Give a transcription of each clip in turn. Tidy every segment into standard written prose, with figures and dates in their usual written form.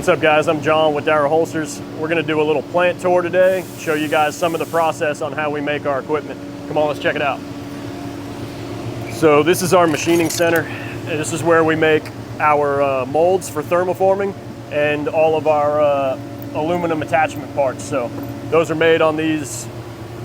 What's up guys, I'm John with Dara Holsters. We're gonna do a little plant tour today, show you guys some of the process on how we make our equipment. Come on, let's check it out. So this is our machining center, and this is where we make our molds for thermoforming and all of our aluminum attachment parts. So those are made on these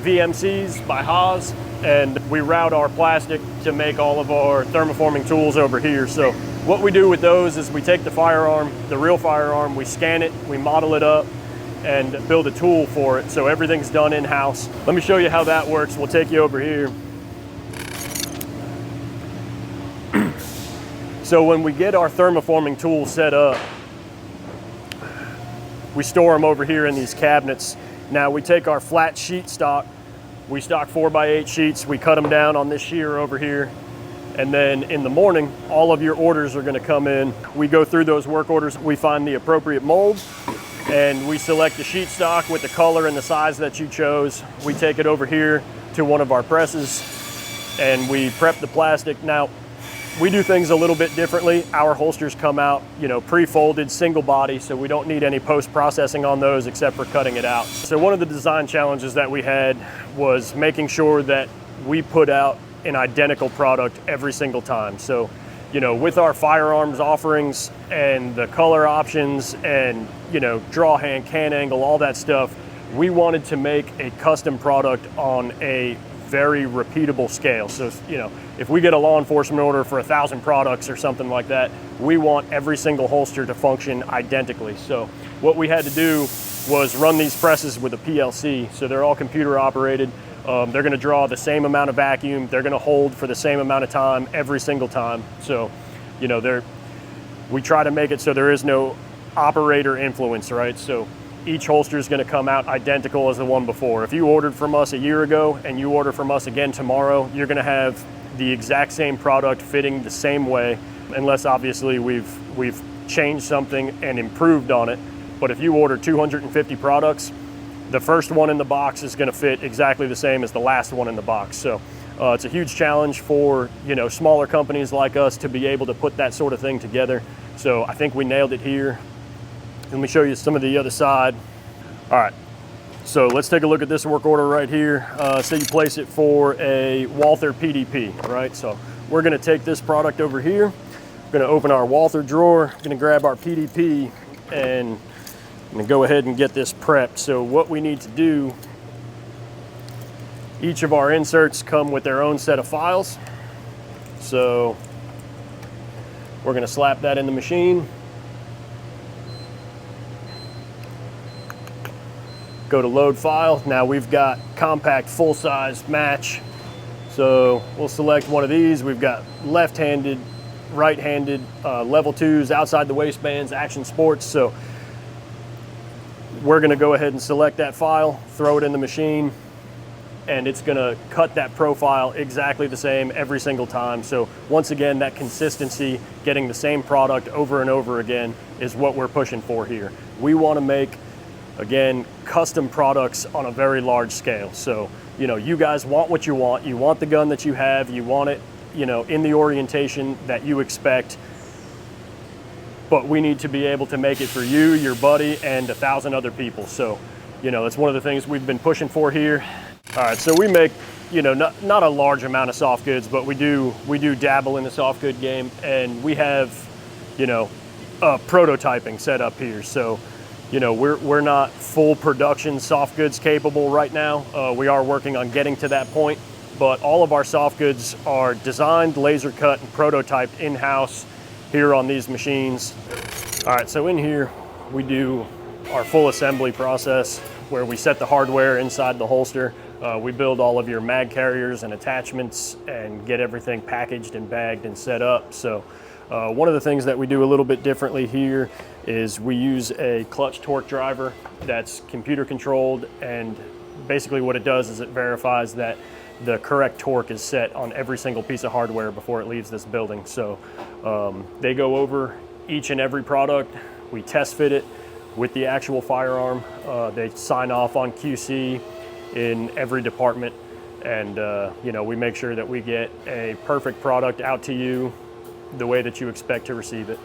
VMCs by Haas, and we route our plastic to make all of our thermoforming tools over here. So what we do with those is we take the firearm, the real firearm, we scan it, we model it up, and build a tool for it. So everything's done in-house. Let me show you how that works. We'll take you over here. So when we get our thermoforming tool set up, we store them over here in these cabinets. Now we take our flat sheet stock, we stock 4x8 sheets, we cut them down on this shear over here, and then in the morning, all of your orders are gonna come in. We go through those work orders, we find the appropriate mold, and we select the sheet stock with the color and the size that you chose. We take it over here to one of our presses, and we prep the plastic. Now, we do things a little bit differently. Our holsters come out, pre-folded, single body, so we don't need any post-processing on those except for cutting it out. So one of the design challenges that we had was making sure that we put out an identical product every single time. So, with our firearms offerings and the color options and, draw hand, can angle, all that stuff, we wanted to make a custom product on a very repeatable scale. So, if we get a law enforcement order for 1,000 products or something like that, we want every single holster to function identically. So what we had to do was run these presses with a PLC. So they're all computer operated. They're gonna draw the same amount of vacuum. They're gonna hold for the same amount of time every single time. So, we try to make it so there is no operator influence, right? So each holster is going to come out identical as the one before. If you ordered from us a year ago and you order from us again tomorrow, you're going to have the exact same product fitting the same way, unless obviously we've changed something and improved on it. But if you order 250 products, the first one in the box is going to fit exactly the same as the last one in the box. So it's a huge challenge for smaller companies like us to be able to put that sort of thing together. So I think we nailed it here. Let me show you some of the other side. All right, so let's take a look at this work order right here. Say you place it for a Walther PDP, right? So we're gonna take this product over here. We're gonna open our Walther drawer, gonna grab our PDP, and I'm gonna go ahead and get this prepped. So what we need to do, each of our inserts come with their own set of files. So we're gonna slap that in the machine. Go to load file. Now we've got compact full size match. So we'll select one of these. We've got left-handed, right-handed, level 2s, outside the waistbands, action sports. So we're gonna go ahead and select that file, throw it in the machine, and it's gonna cut that profile exactly the same every single time. So once again, that consistency, getting the same product over and over again is what we're pushing for here. We wanna make, again, custom products on a very large scale. So, you guys want what you want. You want the gun that you have. You want it, in the orientation that you expect. But we need to be able to make it for you, your buddy, and 1,000 other people. So, that's one of the things we've been pushing for here. All right, so we make, not a large amount of soft goods, but we do dabble in the soft good game, and we have, prototyping set up here. So, we're not full production soft goods capable right now. We are working on getting to that point, but all of our soft goods are designed, laser cut, and prototyped in-house here on these machines. All right, so in here, we do our full assembly process where we set the hardware inside the holster. We build all of your mag carriers and attachments and get everything packaged and bagged and set up. So one of the things that we do a little bit differently here is we use a clutch torque driver that's computer controlled, and basically what it does is it verifies that the correct torque is set on every single piece of hardware before it leaves this building. So they go over each and every product, we test fit it with the actual firearm, they sign off on QC in every department, and we make sure that we get a perfect product out to you the way that you expect to receive it.